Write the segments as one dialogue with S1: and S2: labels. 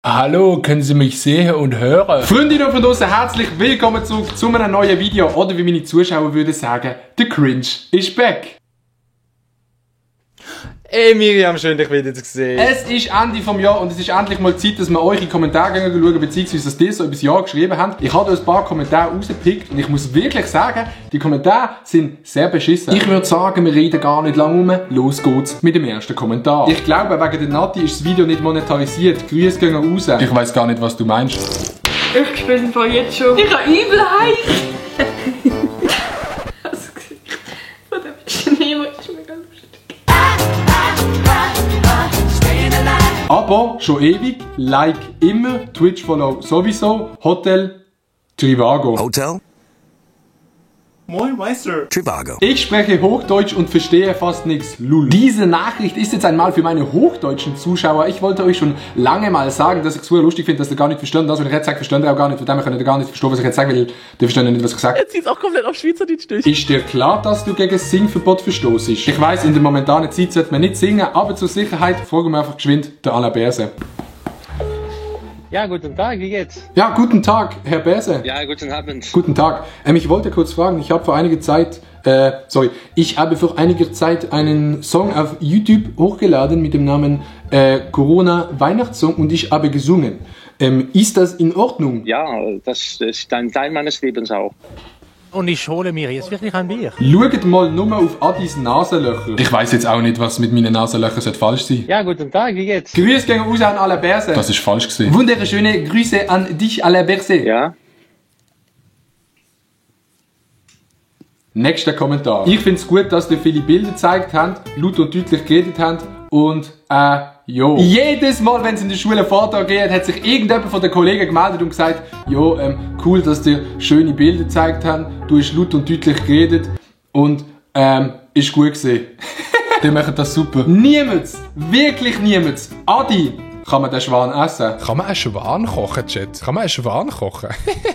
S1: Hallo, können Sie mich sehen und hören? Freundinnen und Freunde, herzlich willkommen zurück zu einem neuen Video. Oder wie meine Zuschauer würden sagen, der Cringe ist back.
S2: Hey Miriam, schön dich wieder zu sehen.
S1: Es ist Ende vom Jahr und es ist endlich mal Zeit, dass wir eure Kommentare schauen, beziehungsweise dass ihr so über das Jahr geschrieben habt. Ich habe da ein paar Kommentare rausgepickt und ich muss wirklich sagen, die Kommentare sind sehr beschissen. Ich würde sagen, wir reden gar nicht lange rum. Los geht's mit dem ersten Kommentar. Ich glaube, wegen der Nati ist das Video nicht monetarisiert. Grüße gehen raus. Ich weiss gar nicht, was du meinst.
S3: Ich spüre es einfach jetzt schon. Ich habe Übelheit. Das Gesicht von dem Schnee ist mir ganz lustig.
S1: Aber schon ewig, like immer, Twitch-Follow sowieso, Hotel Trivago.
S4: Hotel?
S5: Moin Meister.
S4: Trivago.
S1: Ich spreche Hochdeutsch und verstehe fast nichts. Lul. Diese Nachricht ist jetzt einmal für meine hochdeutschen Zuschauer. Ich wollte euch schon lange mal sagen, dass ich es super lustig finde, dass ihr gar nicht verstanden. Das, was ich jetzt sage, versteht ihr auch gar nicht. Von dem könnt ihr gar nicht verstehen, was ich jetzt sage, weil ihr versteht nicht, was ich sage.
S3: Jetzt zieht es auch komplett auf Schweizerdeutsch durch.
S1: Ist dir klar, dass du gegen das Singverbot verstoßest? Ich weiss, in der momentanen Zeit sollte man nicht singen, aber zur Sicherheit fragen wir einfach geschwind der Alain Berse.
S2: Ja, guten Tag, wie geht's?
S1: Ja, guten Tag, Herr Berse.
S2: Ja, guten Abend.
S1: Guten Tag. Ich wollte kurz fragen, ich habe vor einiger Zeit, einen Song auf YouTube hochgeladen mit dem Namen Corona Weihnachtssong und ich habe gesungen. Ist das in Ordnung?
S6: Ja, das ist ein Teil meines Lebens auch.
S7: Und ich hole mir jetzt wirklich ein Bier.
S1: Schaut mal nur auf Adis Nasenlöcher. Ich weiss jetzt auch nicht, was mit meinen Nasenlöchern falsch sein.
S2: Ja, guten Tag, wie geht's?
S1: Grüße gehen raus an Alain Berse. Das ist falsch gewesen. Wunderschöne Grüße an dich, Alain Berse.
S6: Ja?
S1: Nächster Kommentar. Ich finde es gut, dass ihr viele Bilder gezeigt habt, laut und deutlich geredet habt und jo. Jedes Mal, wenn es in der Schule Vortrag geht, hat sich irgendjemand von den Kollegen gemeldet und gesagt, jo, cool, dass ihr schöne Bilder gezeigt habt, du hast laut und deutlich geredet und ist gut gewesen. Die machen das super. Niemand, wirklich niemand. Adi, kann man den Schwan essen?
S5: Kann man einen Schwan kochen, Chat? Kann man einen Schwan kochen?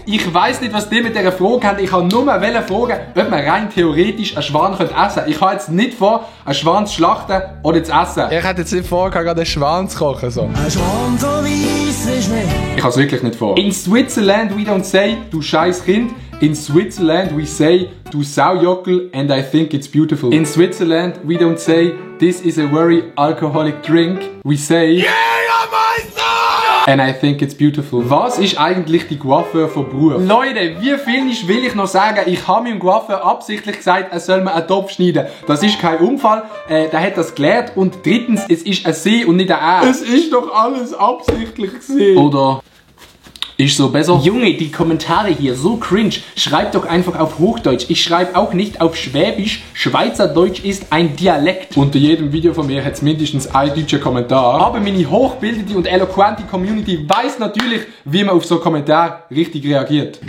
S1: Ich weiss nicht, was die mit dieser Frage haben. Ich kann nur fragen, ob man rein theoretisch einen Schwan essen könnte. Ich habe jetzt nicht vor, einen Schwan zu schlachten oder zu essen.
S5: Ich hätte jetzt nicht vor, einen Schwan zu kochen. So.
S4: Ein Schwan so weiss ist nicht.
S1: Ich habe es wirklich nicht vor. In Switzerland we don't say, du scheiß Kind. In Switzerland we say, du Saujockel, and I think it's beautiful. In Switzerland we don't say, this is a very alcoholic drink. We say, and I think it's beautiful. Was ist eigentlich die Coiffeur von Beruf? Leute, wie viel will ich noch sagen? Ich habe meinem Coiffeur absichtlich gesagt, er soll mir einen Topf schneiden. Das ist kein Unfall, der hat das gelernt. Und drittens, es ist ein C und nicht ein A. Es ist doch alles absichtlich gewesen. Oder ist so besser? Junge, die Kommentare hier, so cringe. Schreibt doch einfach auf Hochdeutsch. Ich schreibe auch nicht auf Schwäbisch. Schweizerdeutsch ist ein Dialekt. Unter jedem Video von mir hat es mindestens ein deutscher Kommentar. Aber meine hochbildete und eloquente Community weiß natürlich, wie man auf so einen Kommentar richtig reagiert.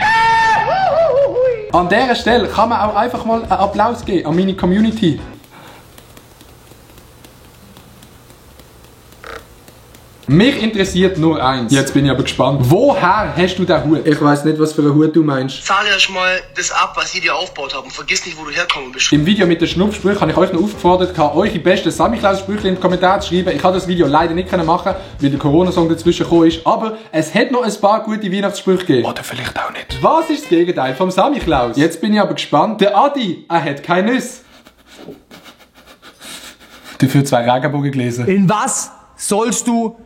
S1: An dieser Stelle kann man auch einfach mal einen Applaus geben an meine Community. Mich interessiert nur eins. Jetzt bin ich aber gespannt. Woher hast du den Hut? Ich weiss nicht, was für einen Hut du meinst.
S8: Zahl erst mal das ab, was ich dir aufgebaut habe und vergiss nicht, wo du herkommen bist.
S1: Im Video mit den Schnupfsprüchen habe ich euch noch aufgefordert, eure besten Samichlaus-Sprüche in die Kommentare zu schreiben. Ich habe das Video leider nicht machen, weil der Corona-Song dazwischen gekommen ist. Aber es hat noch ein paar gute Weihnachtssprüche gegeben.
S5: Oder vielleicht auch nicht.
S1: Was ist das Gegenteil vom Samichlaus? Jetzt bin ich aber gespannt. Der Adi, er hat keine Nüsse. Dafür 2 Regenbogen gelesen.
S7: In was sollst du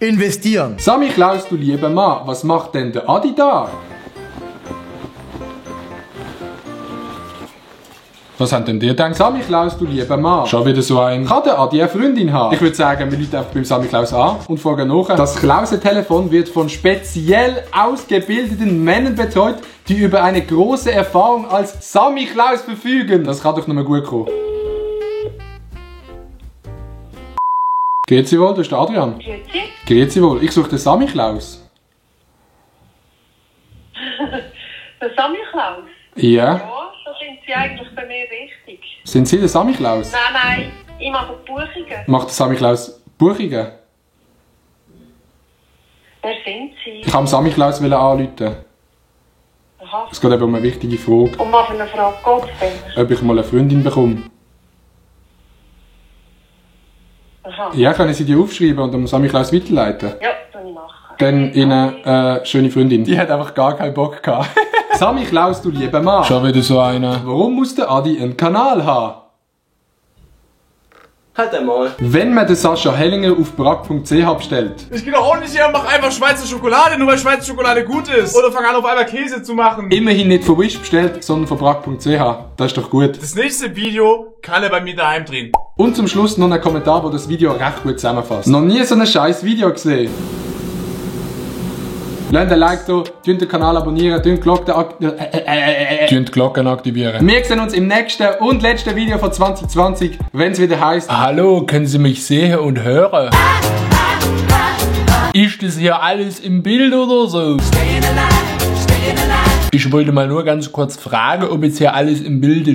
S7: investieren?
S1: Samichlaus, du lieber Mann, was macht denn der Adi da? Was haben denn die gedacht? Samichlaus, du lieber Mann. Schon wieder so ein. Kann der Adi eine Freundin haben? Ich würde sagen, wir rufen einfach beim Samichlaus an und fragen nach. Das Klausentelefon wird von speziell ausgebildeten Männern betreut, die über eine große Erfahrung als Samichlaus verfügen. Das kann doch noch mal gut kommen. Grüezi wohl, das ist der Adrian.
S3: Grüezi.
S1: Grüezi wohl, ich suche den Samichlaus.
S3: Der Samichlaus?
S1: Ja.
S3: Ja, da sind Sie eigentlich bei mir richtig.
S1: Sind Sie der Samichlaus?
S3: Nein, ich mache Buchungen.
S1: Macht der Samichlaus Buchungen?
S3: Wer sind Sie?
S1: Ich kann Samichlaus anrufen.
S3: Aha.
S1: Es geht eben um eine wichtige Frage.
S3: Um was für eine Frage geht es denn?
S1: Ob ich mal eine Freundin bekomme.
S3: Aha.
S1: Ja, können Sie die aufschreiben und dem Samichlaus weiterleiten?
S3: Ja, das kann ich machen.
S1: dann ihnen schöne Freundin. Die hat einfach gar keinen Bock gehabt. Sammy Klaus, du lieber Mann.
S5: Schon wieder so einer.
S1: Warum muss der Adi einen Kanal haben?
S2: Halt einmal.
S1: Wenn man den Sascha Hellinger auf bragg.ch bestellt.
S5: Ich gehe doch auch nicht her und mach einfach Schweizer Schokolade, nur weil Schweizer Schokolade gut ist. Oder fang an, auf einmal Käse zu machen.
S1: Immerhin nicht von Wish bestellt, sondern von bragg.ch. Das ist doch gut.
S5: Das nächste Video kann er bei mir daheim drehen.
S1: Und zum Schluss noch ein Kommentar, der das Video recht gut zusammenfasst. Noch nie so ein scheiß Video gesehen. Lasst ein Like da, den Kanal abonnieren, die Glocken aktivieren. Wir sehen uns im nächsten und letzten Video von 2020, wenn es wieder heisst:
S5: Hallo, können Sie mich sehen und hören? Ist das hier alles im Bild oder so? Ich wollte mal nur ganz kurz fragen, ob jetzt hier alles im Bild ist.